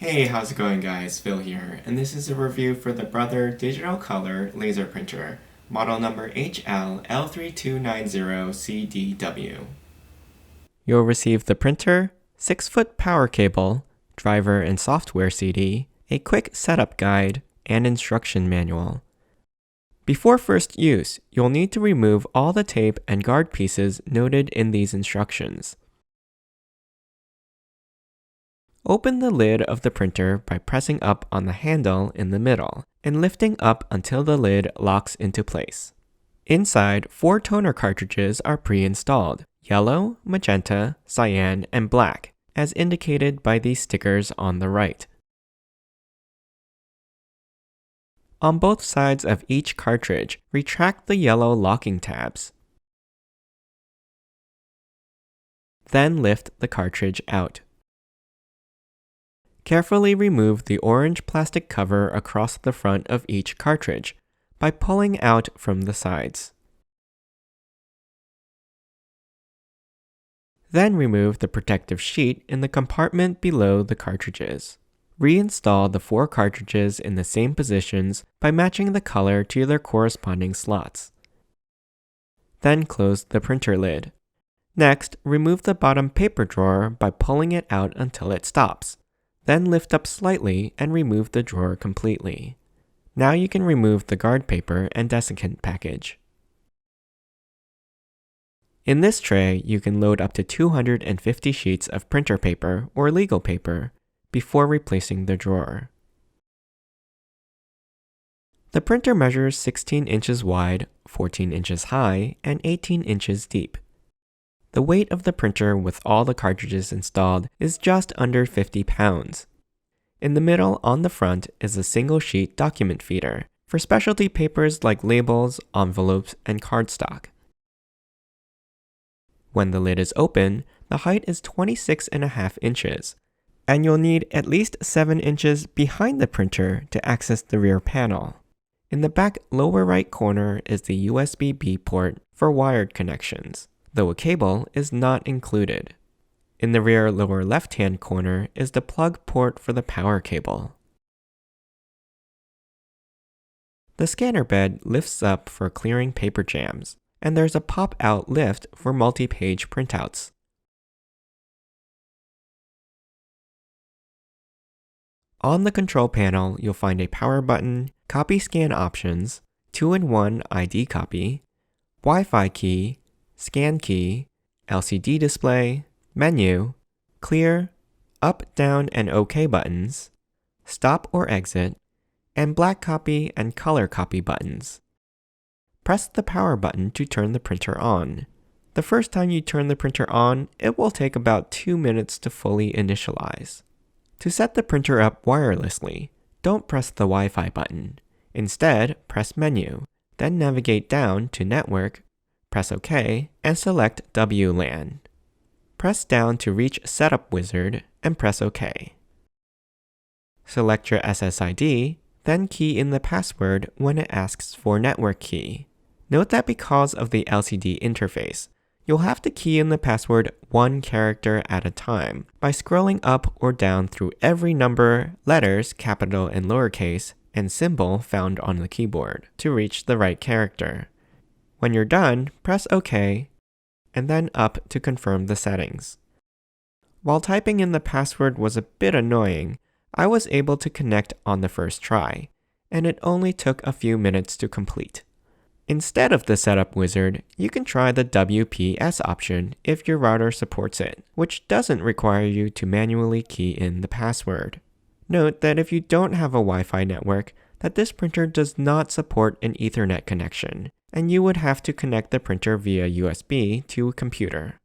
Hey, how's it going guys? Phil here, and this is a review for the Brother Digital Color Laser Printer, model number HL-L3290CDW. You'll receive the printer, 6-foot power cable, driver and software CD, a quick setup guide, and instruction manual. Before first use, you'll need to remove all the tape and guard pieces noted in these instructions. Open the lid of the printer by pressing up on the handle in the middle and lifting up until the lid locks into place. Inside, 4 toner cartridges are pre-installed: yellow, magenta, cyan, and black, as indicated by these stickers on the right. On both sides of each cartridge, retract the yellow locking tabs. Then lift the cartridge out. Carefully remove the orange plastic cover across the front of each cartridge by pulling out from the sides. Then remove the protective sheet in the compartment below the cartridges. Reinstall the 4 cartridges in the same positions by matching the color to their corresponding slots. Then close the printer lid. Next, remove the bottom paper drawer by pulling it out until it stops. Then lift up slightly and remove the drawer completely. Now you can remove the guard paper and desiccant package. In this tray, you can load up to 250 sheets of printer paper or legal paper before replacing the drawer. The printer measures 16 inches wide, 14 inches high, and 18 inches deep. The weight of the printer with all the cartridges installed is just under 50 pounds. In the middle on the front is a single sheet document feeder for specialty papers like labels, envelopes, and cardstock. When the lid is open, the height is 26.5 inches, and you'll need at least 7 inches behind the printer to access the rear panel. In the back lower right corner is the USB-B port for wired connections, though a cable is not included. In the rear lower left-hand corner is the plug port for the power cable. The scanner bed lifts up for clearing paper jams, and there's a pop-out lift for multi-page printouts. On the control panel, you'll find a power button, copy scan options, 2-in-1 ID copy, Wi-Fi key, scan key, LCD display, menu, clear, up, down, and OK buttons, stop or exit, and black copy and color copy buttons. Press the power button to turn the printer on. The first time you turn the printer on, it will take about 2 minutes to fully initialize. To set the printer up wirelessly, don't press the Wi-Fi button. Instead, press Menu, then navigate down to Network, press OK, and select WLAN. Press down to reach Setup Wizard and press OK. Select your SSID, then key in the password when it asks for network key. Note that because of the LCD interface, you'll have to key in the password 1 character at a time by scrolling up or down through every number, letters, capital and lowercase, and symbol found on the keyboard to reach the right character. When you're done, press OK, and then up to confirm the settings. While typing in the password was a bit annoying, I was able to connect on the first try, and it only took a few minutes to complete. Instead of the setup wizard, you can try the WPS option if your router supports it, which doesn't require you to manually key in the password. Note that if you don't have a Wi-Fi network, that this printer does not support an Ethernet connection, and you would have to connect the printer via USB to a computer.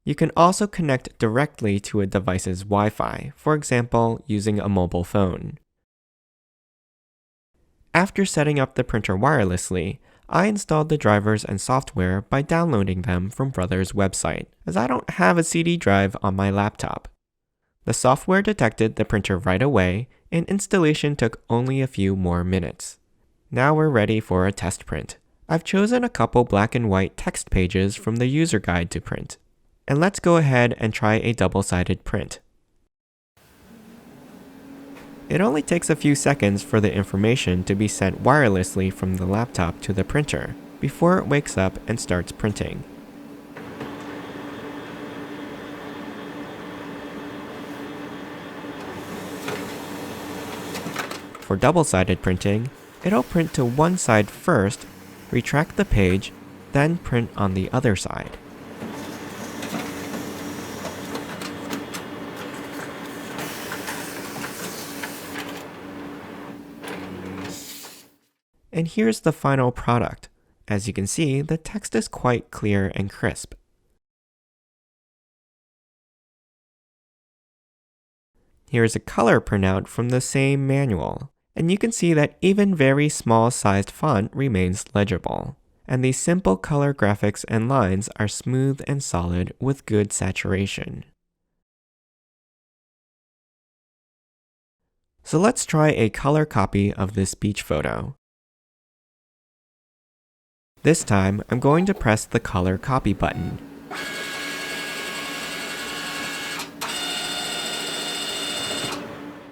You can also connect directly to a device's Wi-Fi, for example, using a mobile phone. After setting up the printer wirelessly, I installed the drivers and software by downloading them from Brother's website, as I don't have a CD drive on my laptop. The software detected the printer right away, and installation took only a few more minutes. Now we're ready for a test print. I've chosen a couple black and white text pages from the user guide to print. And let's go ahead and try a double-sided print. It only takes a few seconds for the information to be sent wirelessly from the laptop to the printer before it wakes up and starts printing. For double-sided printing, it'll print to one side first, retract the page, then print on the other side. And here's the final product. As you can see, the text is quite clear and crisp. Here's a color printout from the same manual, and you can see that even very small-sized font remains legible. And these simple color graphics and lines are smooth and solid with good saturation. So let's try a color copy of this beach photo. This time, I'm going to press the color copy button.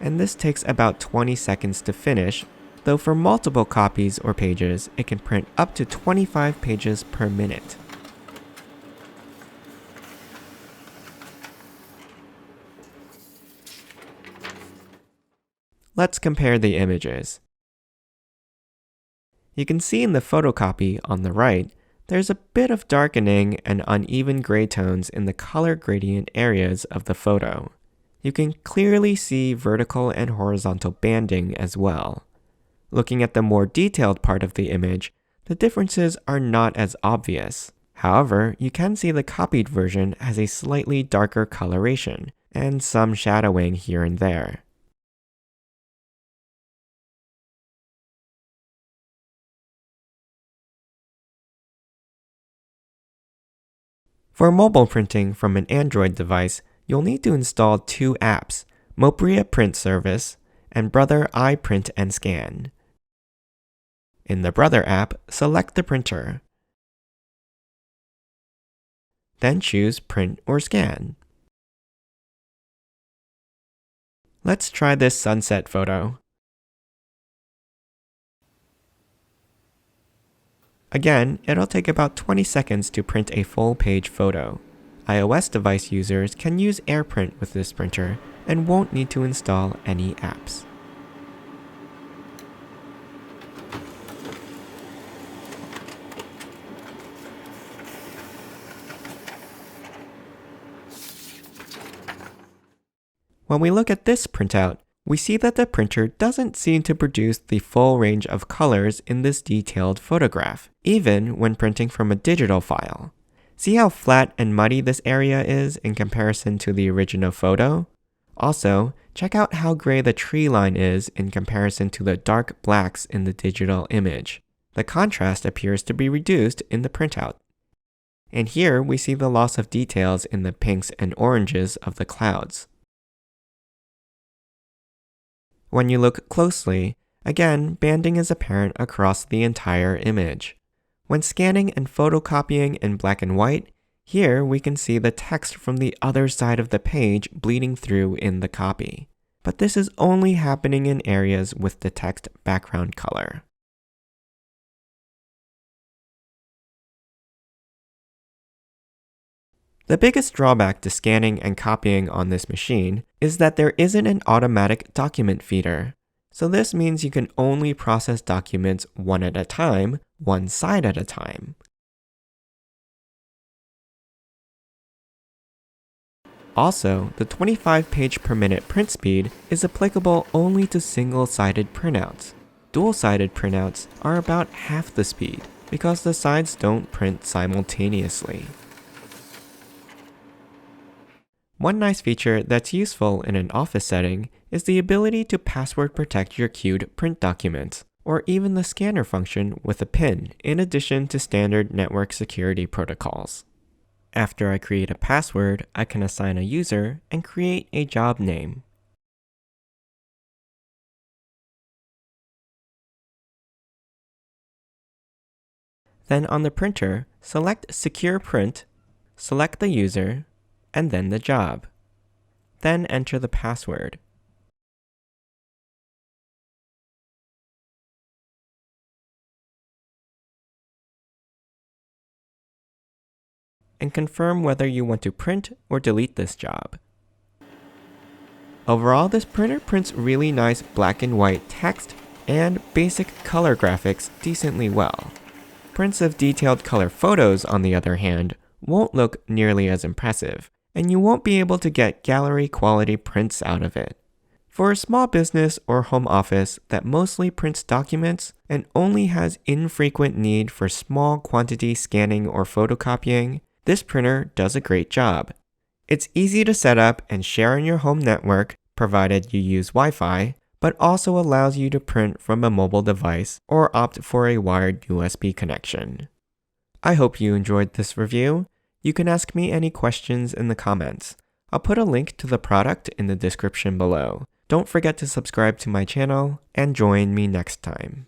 And this takes about 20 seconds to finish, though for multiple copies or pages, it can print up to 25 pages per minute. Let's compare the images. You can see in the photocopy on the right, there's a bit of darkening and uneven gray tones in the color gradient areas of the photo. You can clearly see vertical and horizontal banding as well. Looking at the more detailed part of the image, the differences are not as obvious. However, you can see the copied version has a slightly darker coloration and some shadowing here and there. For mobile printing from an Android device, you'll need to install two apps, Mopria Print Service and Brother iPrint and Scan. In the Brother app, select the printer. Then choose Print or Scan. Let's try this sunset photo. Again, it'll take about 20 seconds to print a full-page photo. iOS device users can use AirPrint with this printer and won't need to install any apps. When we look at this printout, we see that the printer doesn't seem to produce the full range of colors in this detailed photograph, even when printing from a digital file. See how flat and muddy this area is in comparison to the original photo? Also, check out how gray the tree line is in comparison to the dark blacks in the digital image. The contrast appears to be reduced in the printout. And here we see the loss of details in the pinks and oranges of the clouds. When you look closely, again, banding is apparent across the entire image. When scanning and photocopying in black and white, here we can see the text from the other side of the page bleeding through in the copy. But this is only happening in areas with the text background color. The biggest drawback to scanning and copying on this machine is that there isn't an automatic document feeder. So this means you can only process documents one at a time, one side at a time. Also, the 25 page per minute print speed is applicable only to single-sided printouts. Dual-sided printouts are about half the speed because the sides don't print simultaneously. One nice feature that's useful in an office setting is the ability to password protect your queued print documents, or even the scanner function with a PIN, in addition to standard network security protocols. After I create a password, I can assign a user and create a job name. Then on the printer, select Secure Print, select the user, and then the job. Then enter the password. and confirm whether you want to print or delete this job. Overall, this printer prints really nice black and white text and basic color graphics decently well. Prints of detailed color photos, on the other hand, won't look nearly as impressive, and you won't be able to get gallery quality prints out of it. For a small business or home office that mostly prints documents and only has infrequent need for small quantity scanning or photocopying, this printer does a great job. It's easy to set up and share on your home network, provided you use Wi-Fi, but also allows you to print from a mobile device or opt for a wired USB connection. I hope you enjoyed this review. You can ask me any questions in the comments. I'll put a link to the product in the description below. Don't forget to subscribe to my channel and join me next time.